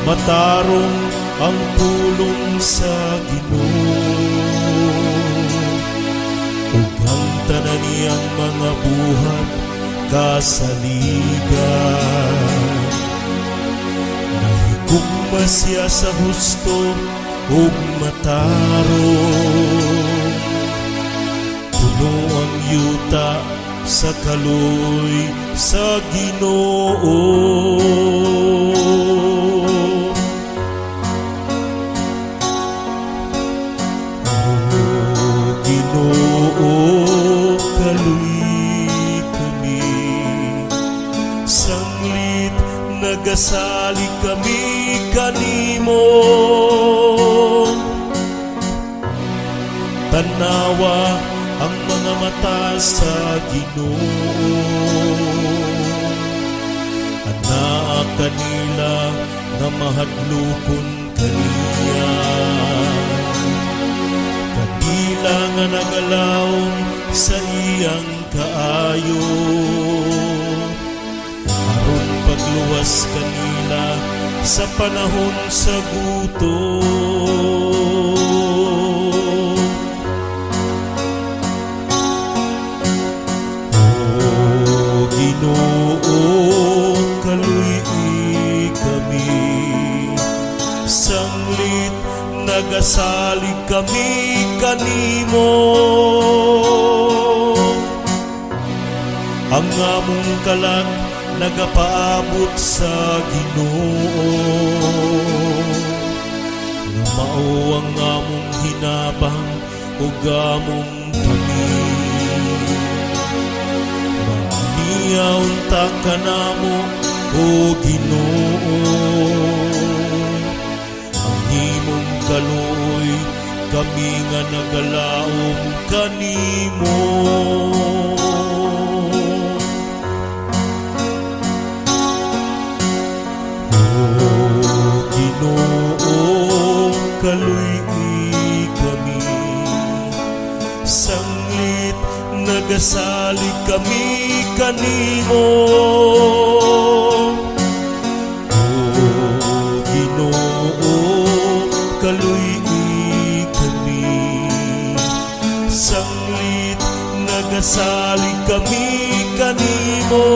matarong ang pulong sa Ginoo. Ug ang tanan niyang mga buhat kasaligan, nahigugma siya sa husto ug matarong. Puno ang yuta sa kaloy sa Ginoo. Nagasali kami kanimo, tanawa ang mga mata sa Ginoo. Anaa kanila nga mahadlokon kaniya, kanila nga nagalawom sa iyang kaayo. Aron pagluwas kanila sa panahon sa gutom. O Ginoo, kaluy kami, sanglit nagasalig kami kanimo. Ang among kalag nagapaabot sa Ginoo, nga mao ang among hinabang ug among pamilya. Maaniya unta kanamo, o Ginoo, ang himong kaluoy kami nga nagalaom kanimo. Kaluy kami, sanglit nagasalig kami kanimo. O Ginoo, kaluy kami, sanglit nagasalig kami kanimo.